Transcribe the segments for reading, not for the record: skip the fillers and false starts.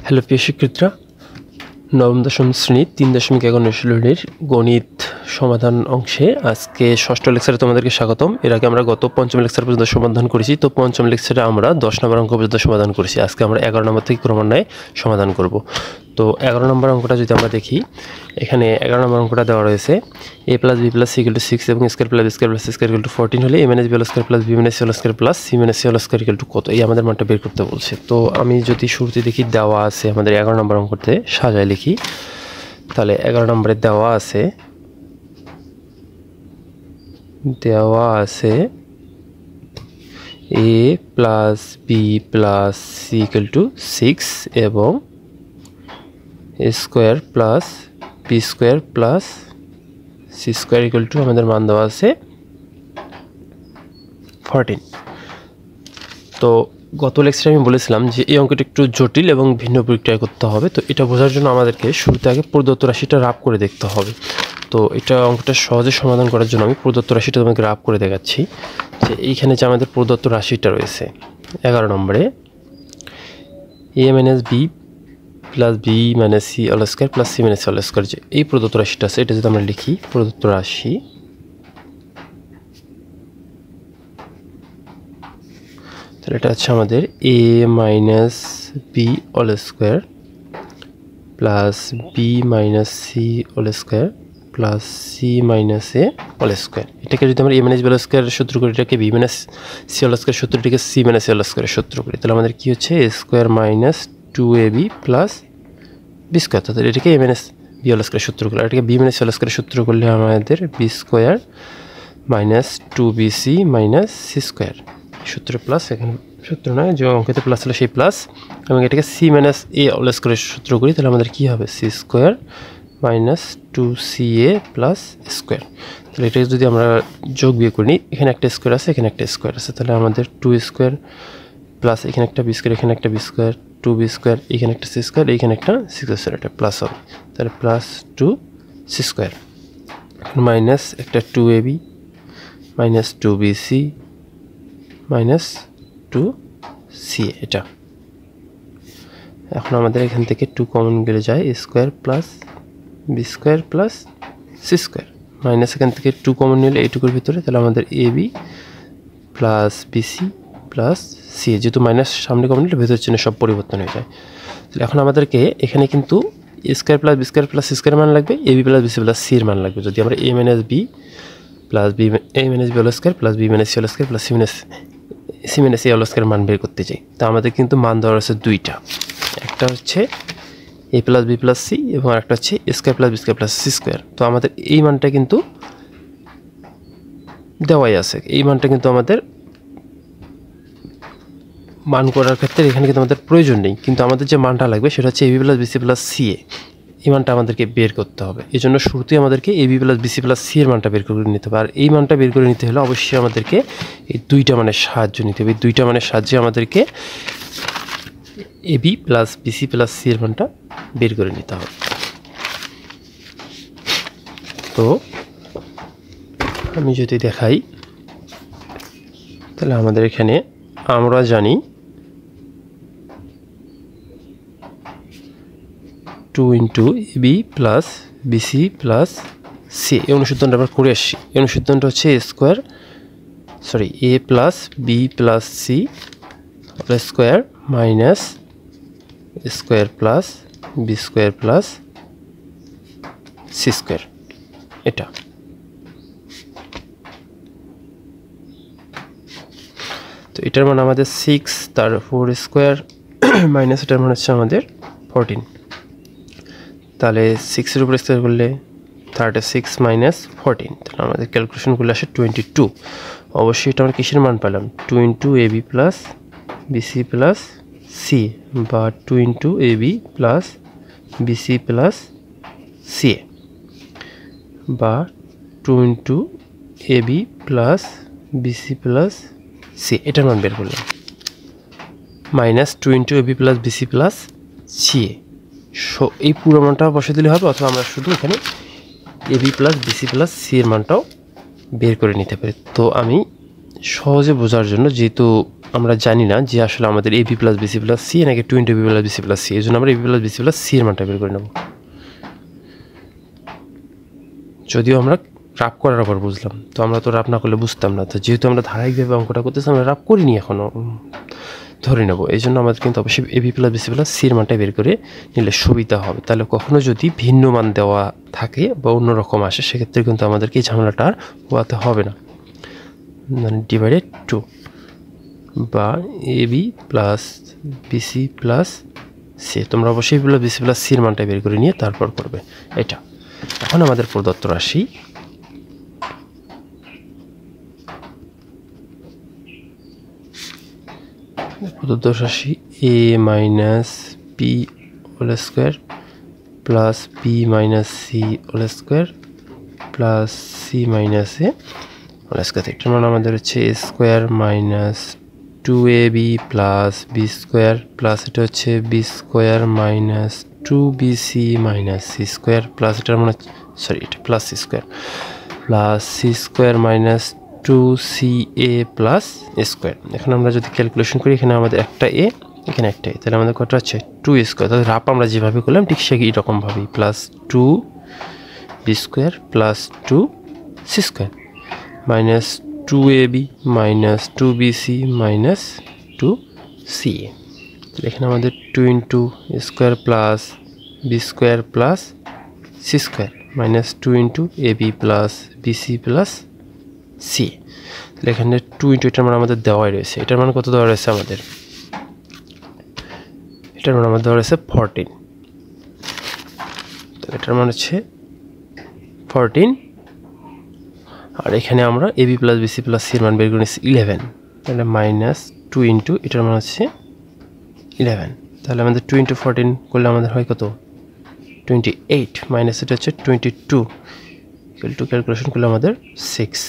Hello প্রিয় শিক্ষার্থীরা, নবম দশম শ্রেণী 3.1 অনুশীলনীর গণিত সমাধান অংশে আজকে ষষ্ঠ লেকচারে তোমাদেরকে স্বাগতম। এর আগে আমরা গত পঞ্চম লেকচার পর্যন্ত সমাধান করেছি। তো পঞ্চম লেকচারে আমরা 10 নম্বর অঙ্ক পর্যন্ত সমাধান করেছি। আজকে আমরা 11 নম্বর থেকে ক্রমান্বয়ে সমাধান করব। তো 11 নম্বর অঙ্কটা যদি আমরা দেখি, এখানে 11 নম্বর অঙ্কটা দেওয়া রয়েছে a + b + c = 6 এবং square + b square + c square = 14 হলে a - b² + b - c² + c - c² কত, এই আমাদের মানটা বের করতে বলছে। তো আমি যদি শুরুতে দেখি দেওয়া আছে আমাদের 11 নম্বর অঙ্কতে সাজায় লিখি, তাহলে 11 নম্বরে দেওয়া আছে a + b + c = 6 এবং a² + b² + c² আমাদের মান দেওয়া আছে 14। তো গত লেকচারে আমি বলেছিলাম যে এই অঙ্কটা একটু জটিল এবং ভিন্ন প্রক্রিয়া করতে হবে। তো এটা বোঝার জন্য আমাদেরকে শুরুতে আগে প্রদত্ত রাশিটা রাফ করে দেখতে হবে। তো এটা অঙ্কটা সহজে সমাধান করার জন্য আমি প্রদত্ত রাশিটা তোমাকে রাফ করে দেখাচ্ছি। যে এইখানে যে আমাদের প্রদত্ত রাশিটা রয়েছে 11 নম্বরে a - b + b - c² + c - c², যে এই প্রদত্ত রাশিটা আছে, এটা যদি আমরা লিখি প্রদত্ত রাশি, তাহলে এটা হচ্ছে আমাদের a - b² + b - c² + c - a²। এটাকে যদি আমরা a - b² সূত্র করি, এটাকে b - c² সূত্র, এটাকে c - c² সূত্র করি, তাহলে আমাদের কি হচ্ছে a² - 2ab + b²। তাহলে এটাকে a - b² সূত্র করলে, এটাকে b - c² সূত্র করলে আমাদের b² - 2bc - c² সূত্র প্লাস, এখানে সূত্র নয় যে অঙ্কেতে প্লাস হলে সেই প্লাস, এবং এটাকে c - a² সূত্র করি, তাহলে আমাদের কি হবে c² - 2ca + a²। তাহলে এটাকে যদি আমরা যোগ বিয়োগ করি, এখানে একটা স্কোয়ার আছে, এখানে একটা স্কোয়ার আছে, তাহলে আমাদের 2² প্লাস এখানে একটা b², এখানে একটা b², 2b², এখানে একটা c², এখানে একটা c², এটা প্লাস হবে, তাহলে প্লাস 2c², মাইনাস একটা 2ab minus 2bc minus 2ca। এটা এখন আমাদের এখান থেকে 2 কমন গেলে যায় a² + b² + c², মাইনাস এখান থেকে 2 কমন নিলে এইটুকুর ভিতরে, তাহলে আমাদের ab + bc + ca, যেহেতু মাইনাস সামনে কমন নিলে ভেতরের চিহ্ন সব পরিবর্তন হয়ে যায়। তাহলে এখন আমাদেরকে এখানে কিন্তু a² + b² + c² মান লাগবে, ab + bc + c এর মান লাগবে। যদি আমরা a - b + b² + b - c² + c - a² মান বের করতে চাই, তা আমাদের কিন্তু মান দেওয়া আছে দুইটা, একটা হচ্ছে a + b + c এবং আরেকটা হচ্ছে a² + b² + c²। তো আমাদের এই মানটা কিন্তু দেওয়াই আছে, এই মানটা কিন্তু আমাদের মান করার ক্ষেত্রে এখানে কিন্তু আমাদের প্রয়োজন নেই, কিন্তু আমাদের যে মানটা লাগবে সেটা হচ্ছে ab + bc + ca, এই মানটা আমাদেরকে বের করতে হবে। এই জন্য শুরুতেই আমাদেরকে ab + bc + c এর মানটা বের করে নিতে হবে। আর এই মানটা বের করে নিতে হলে অবশ্যই আমাদেরকে এই দুইটা মানের সাহায্য নিতে হবে। এই দুইটা মানের সাহায্যে আমাদেরকে ab + bc + c এর মানটা বের করে নিতে হবে। তো আমি যদি দেখাই, তাহলে আমাদের এখানে আমরা জানি 2 × ab + bc + c, এই অনুসিদ্ধান্তটা আমরা করে আসছি। এই অনুসিদ্ধান্তটা হচ্ছে a + b + c² minus a² + b² + c², এটা। তো এটার মান আমাদের 6, তার 4² মাইনাস এটার মান হচ্ছে আমাদের 14। তাহলে 6 এর উপর স্কয়ার করলে 36 - 14, তাহলে আমাদের ক্যালকুলেশন করলে আসে 22। অবশ্যই এটা আমরা কিসের মান পেলাম, 2 × ab + bc + c বা 2 × ab + bc + ca বা 2 × ab + bc + c, এটার মান বের করলাম, মাইনাস 2 × ab + bc + ca। এই পুরো মানটা বসে দিলে হবে, অথবা আমরা শুধু এখানে ab + bc + c এর মানটাও বের করে নিতে পারি। তো আমি সহজে বোঝার জন্য, যেহেতু আমরা জানি না যে আসলে আমাদের ab plus bc plus c নাকি 2 ab plus bc plus c, এই জন্য আমরা ab plus bc plus c এর মানটা বের করে নেব। যদিও আমরা রাফ করার পর বুঝলাম, তো আমরা তো রাফ না করলে বুঝতাম না। তো যেহেতু আমরা ধারাবাহিকভাবে অঙ্কটা করতেছি, আমরা রাফ করিনি এখনও, ধরে নেব। এই জন্য আমাদের কিন্তু অবশ্যই ab plus bc plus c এর মানটা বের করে নিলে সুবিধা হবে। তাহলে কখনো যদি ভিন্ন মান দেওয়া থাকে বা অন্যরকম আসে, সেক্ষেত্রে কিন্তু আমাদেরকে এই ঝামেলাটা আর পোয়াতে হবে না। মানে ডিভাইডেড 2 বা ab plus bc plus c, তোমরা অবশ্যই ab plus bc plus c এর মানটা বের করে নিয়ে তারপর করবে এটা। এখন আমাদের প্রদত্ত রাশি a minus b whole square plus b minus c whole square plus c minus a whole square. এটার মানে আমাদের হচ্ছে a square minus 2ab plus b square plus এটা হচ্ছে b square minus 2bc minus c square plus এটার মানে এটা plus c square plus c square minus 2ca plus a square. এখন আমরা যদি ক্যালকুলেশন করি, এখানে আমাদের একটা a, এখানে একটা a, তাহলে আমাদের কত আছে 2a স্কোয়ার। তাহলে রাপ আমরা যেভাবে করলাম ঠিক সেই রকমভাবেই, plus 2b square plus 2c square minus 2ab minus 2bc minus 2ca। তাহলে এখানে আমাদের 2 into a square plus b square plus c square minus 2 into ab plus bc plus c। তাহলে এখানে 2 ইন্টু এটার মানে আমাদের দেওয়াই রয়েছে। এটার মানে কত দেওয়া রয়েছে আমাদের? এটার মানে আমাদের দেওয়া রয়েছে 14। তো এটার মানে হচ্ছে 14, আর এখানে আমরা ab plus bc plus c এর মান বের করে নিচ্ছি 11। তাহলে মাইনাস 2 ইন্টু এটার মান হচ্ছে 11। তাহলে আমাদের 2 ইন্টু 14 করলে আমাদের হয় কত? 28 মাইনাস এটা হচ্ছে 22 ইকুয়াল টু ক্যালকুলেশন করলে আমাদের 6।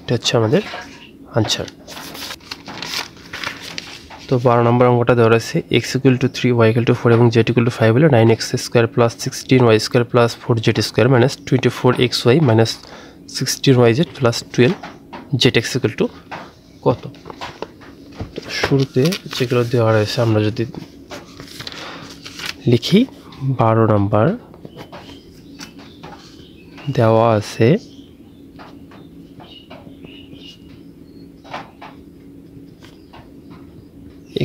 এটা হচ্ছে আমাদের আনসার। তো 12 নম্বর অঙ্কটা দেওয়া রয়েছে x equal to 3 y equal to 4 এবং z ইকুয়াল টু 5 হলে 9x square plus 16y square plus 4z square minus 24xy minus 16yz plus 12zx equal to কত? তো শুরুতে যেগুলো দেওয়া রয়েছে আমরা যদি লিখি, 12 নম্বর দেওয়া আছে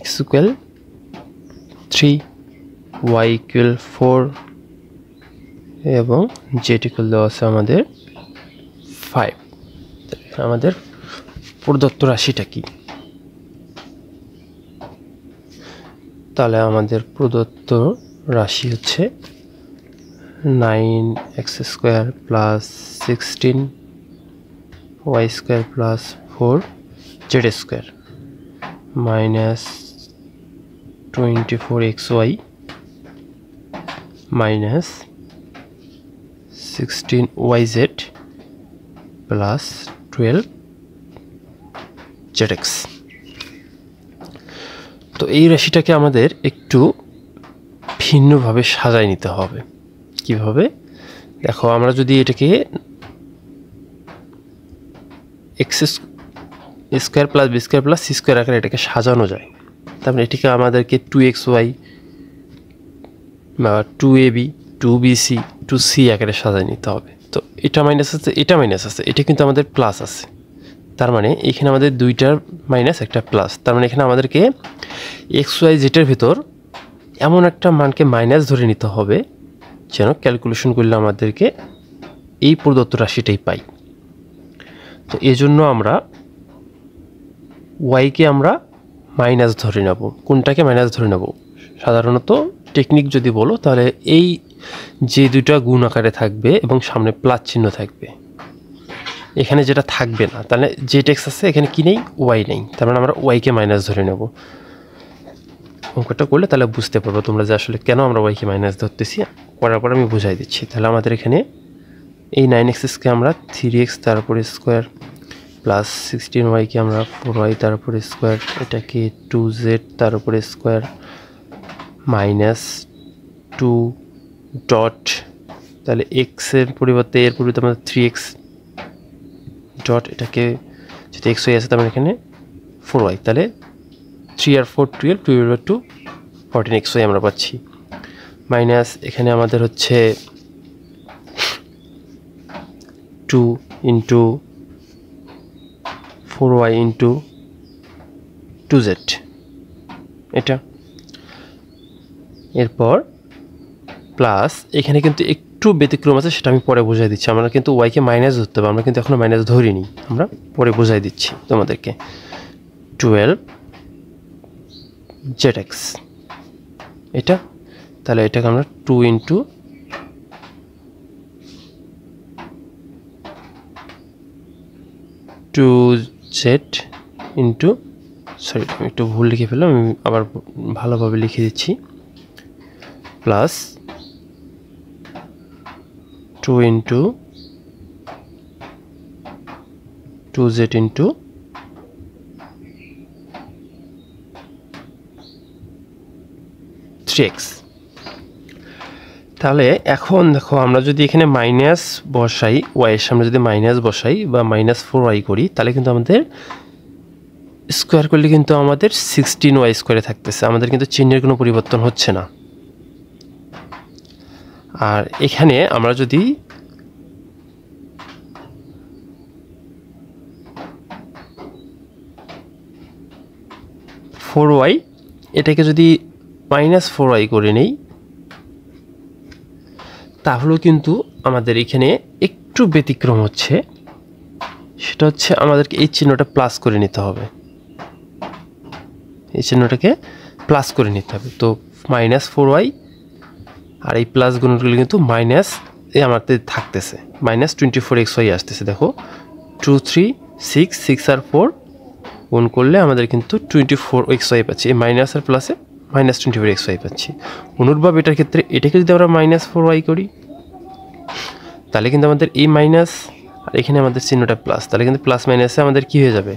x ইকুয়াল 3 y ইকুয়াল 4 এবং z ইকুয়াল দেওয়া আছে আমাদের 5। আমাদের প্রদত্ত রাশিটা কি? তাহলে আমাদের প্রদত্ত রাশি হচ্ছে 9x square plus 16y square plus 4z square minus 24xy minus 16yz plus 12zx। তো এই রাশিটাকে আমাদের একটু ভিন্নভাবে সাজায় নিতে হবে। কিভাবে? দেখো, আমরা যদি এটাকে X square plus B square plus C square আকারে এটাকে সাজানো যায়, তারপরে এটিকে আমাদেরকে 2xy বা 2ab 2bc 2c আকারে সাজায় নিতে হবে। তো এটা মাইনাস আছে, এটা মাইনাস আছে, এটা কিন্তু আমাদের প্লাস আছে। তার মানে এখানে আমাদের দুইটার মাইনাস একটা প্লাস, তার মানে এখানে আমাদেরকে xy জেটের ভিতর এমন একটা মানকে মাইনাস ধরে নিতে হবে যেন ক্যালকুলেশন করলে আমাদেরকে এই প্রদত্ত রাশিটাই পাই। তো এজন্য আমরা ওয়াইকে আমরা মাইনাস ধরে নেব। কোনটাকে মাইনাস ধরে নেব? সাধারণত টেকনিক যদি বলো তাহলে এই যে দুইটা গুণ আকারে থাকবে এবং সামনে প্লাস চিহ্ন থাকবে, এখানে যেটা থাকবে না, তাহলে জেড এক্স আছে, এখানে কি নেই? ওয়াই নেই, তার মানে আমরা ওয়াইকে মাইনাস ধরে নেব। অঙ্কটা করলে তাহলে বুঝতে পারবো তোমরা যে আসলে কেন আমরা ওয়াইকে মাইনাস ধরতেছি। করার পর আমি বুঝাই দিচ্ছি। তাহলে আমাদের এখানে এই 9xকে আমরা 3x তার উপরে স্কোয়ার প্লাস 16yকে আমরা 4y তার উপরে স্কোয়ার, এটাকে 2z তার উপরে স্কোয়ার মাইনাস 2 ডট, তাহলে এক্সের পরিবর্তে এর পরিবর্তে আমাদের 3x ডট, এটাকে যেহেতু এক্স ওয়াই আছে তার মানে এখানে 4y, তাহলে 3 আর 4 12, 12/2 14xy আমরা পাচ্ছি। মাইনাস এখানে আমাদের হচ্ছে 2 ইন্টু 4y ইন্টু 2z, এটা। এরপর প্লাস এখানে কিন্তু একটু ব্যতিক্রম আছে, সেটা আমি পরে বোঝাই দিচ্ছি। আমরা কিন্তু ওয়াইকে মাইনাস ধরতে হবে, আমরা কিন্তু এখনও মাইনাস ধরিনি, আমরা পরে বোঝাই দিচ্ছি তোমাদেরকে। 12zx, এটা। তাহলে এটাকে আমরা 2 ইন্টু 2z ইন্টু, সরি আমি একটু ভুল লিখে ফেললাম, আমি আবার ভালোভাবে লিখে দিচ্ছি, plus 2 into 2z into 3x। তাহলে এখন দেখো আমরা যদি এখানে মাইনাস বসাই, ওয়াইয়ের সামনে যদি মাইনাস বসাই বা -4y করি, তাহলে কিন্তু আমাদের স্কোয়ার করলে কিন্তু আমাদের 16y স্কোয়ারে থাকতেছে, আমাদের কিন্তু চিহ্নের কোনো পরিবর্তন হচ্ছে না। আর এখানে আমরা যদি -4y এটাকে যদি -4y করে নেই, তাহলেও কিন্তু আমাদের এখানে একটু ব্যতিক্রম হচ্ছে, সেটা হচ্ছে আমাদেরকে এই চিহ্নটা প্লাস করে নিতে হবে, এই চিহ্নটাকে প্লাস করে নিতে হবে। তো -4y আর এই প্লাস গুণগুলো কিন্তু মাইনাস আমাদের থাকতেছে, -24xy আসতেছে। দেখো 2 3 6 6 আর 4 গুণ করলে আমাদের কিন্তু 24xy পাচ্ছি, এই মাইনাস আর প্লাসে -24xy পাচ্ছি। অনুরূপভাবে এটার ক্ষেত্রে এটাকে যদি আমরা -4y করি, তাহলে কিন্তু আমাদের এই মাইনাস আর এখানে আমাদের চিহ্নটা প্লাস, তাহলে কিন্তু প্লাস মাইনাসে আমাদের কী হয়ে যাবে,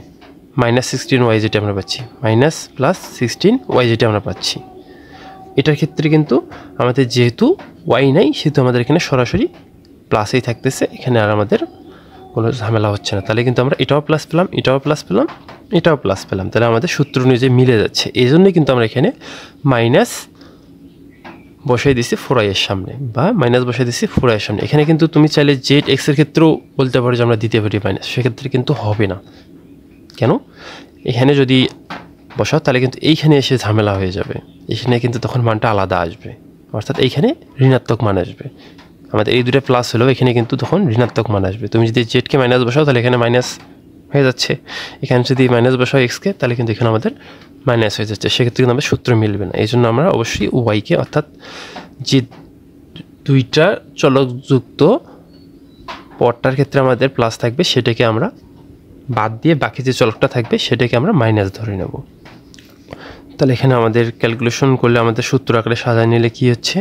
-16y যেটা আমরা পাচ্ছি, -16y যেটা আমরা পাচ্ছি। এটার ক্ষেত্রে কিন্তু আমাদের যেহেতু ওয়াই নাই, সেহেতু আমাদের এখানে সরাসরি প্লাসেই থাকতেছে, এখানে আর আমাদের কোনো ঝামেলা হচ্ছে না। তাহলে কিন্তু আমরা এটাও প্লাস পেলাম, এটাও প্লাস পেলাম, এটাও প্লাস পেলাম, তাহলে আমাদের সূত্র অনুযায়ী মিলে যাচ্ছে। এই জন্যই কিন্তু আমরা এখানে মাইনাস বসাই দিছি 4y এর সামনে, বা মাইনাস বসাই দিছি 4y এর সামনে। এখানে কিন্তু তুমি চাইলে জেড এক্সের ক্ষেত্রেও বলতে পারো যে আমরা দিতে পারি মাইনাস, সেক্ষেত্রে কিন্তু হবে না। কেন? এখানে যদি বসাও তাহলে কিন্তু এইখানে এসে ঝামেলা হয়ে যাবে, এখানে কিন্তু তখন মানটা আলাদা আসবে, অর্থাৎ এইখানে ঋণাত্মক মান আসবে। আমাদের এই দুটো প্লাস হলেও এখানে কিন্তু তখন ঋণাত্মক মান আসবে। তুমি যদি জেডকে মাইনাস বসাও তাহলে এখানে মাইনাস হয়ে যাচ্ছে, এখানে যদি মাইনাস বসাও এক্সকে তাহলে কিন্তু এখানে আমাদের মাইনাস হয়ে যাচ্ছে, সেক্ষেত্রে কিন্তু আমাদের সূত্র মিলবে না। এই জন্য আমরা অবশ্যই ওয়াইকে, অর্থাৎ যে দুইটা চলকযুক্ত পদটার ক্ষেত্রে আমাদের প্লাস থাকবে, সেটাকে আমরা বাদ দিয়ে বাকি যে চলকটা থাকবে সেটাকে আমরা মাইনাস ধরে নেব। তাহলে এখানে আমাদের ক্যালকুলেশন করলে আমাদের সূত্র আকারে সাজায় নিলে কি হচ্ছে,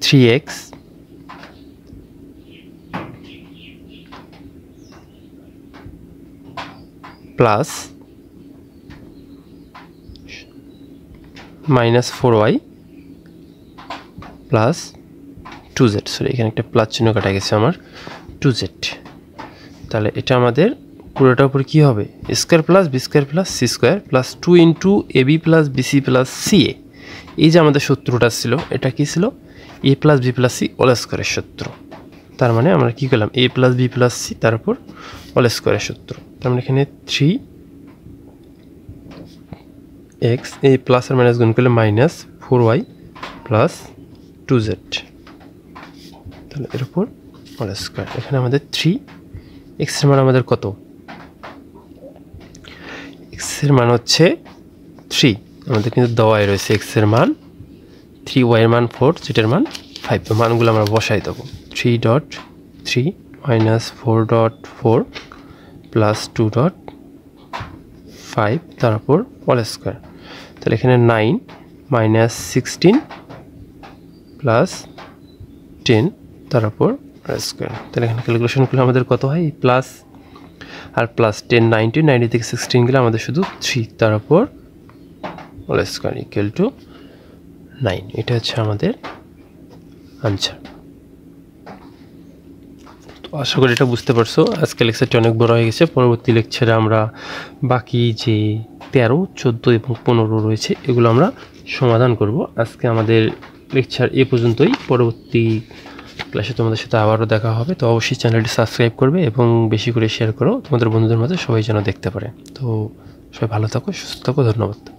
3x plus -4y plus 2z, sorry এখানে একটা প্লাস চিহ্ন কাটা গেছে আমার, 2z। তাহলে এটা আমাদের পুরোটার উপর কী হবে, square plus B square plus C square plus 2 into A B plus BC plus C A. এই যে আমাদের সূত্রটা ছিল, এটা কি ছিল, A plus B plus C whole স্কোয়ারের সূত্র। তার মানে আমরা কী করলাম, A plus B plus C তার উপর হোল স্কোয়ারের সূত্র। তার মানে এখানে 3x, এই প্লাস আর মাইনাস গুণ করলে -4y প্লাস 2z, তাহলে এর উপর হোল স্কোয়ার। এখানে আমাদের 3x এর মান আমাদের কত, x এর মান হচ্ছে 3, আমাদের কিন্তু দেওয়াই রয়েছে x এর মান 3, y এর মান 4, যেটার মান 5। তো মানগুলো আমরা বসাই দেবো, 3.3 -4.4 প্লাস 2.5 তার উপর হোল স্কোয়ার। তাহলে এখানে 9 -16 প্লাস 10 তার উপর হোল স্কোয়ার। তাহলে এখানে ক্যালকুলেশন করলে আমাদের কত হয়, প্লাস আর প্লাস 10 90, 90 থেকে 16 গেলে আমাদের শুধু 3 তার উপর হোল স্কোয়ার ইকুয়াল টু 9। এটা হচ্ছে আমাদের আনসার। তো আশা করি এটা বুঝতে পারছো। আজকে লেকচারটি অনেক বড় হয়ে গেছে। পরবর্তী লেকচারে আমরা বাকি যে 13, 14 এবং 15 রয়েছে এগুলো আমরা সমাধান করব। আজকে আমাদের লেকচার এ পর্যন্তই। পরবর্তী ক্লাসে তোমাদের সাথে আবারও দেখা হবে। তো অবশ্যই চ্যানেলটি সাবস্ক্রাইব করবে এবং বেশি করে শেয়ার করো তোমাদের বন্ধুদের মাঝে, সবাই যেন দেখতে পারে। তো সবাই ভালো থাকো, সুস্থ থাকো, ধন্যবাদ।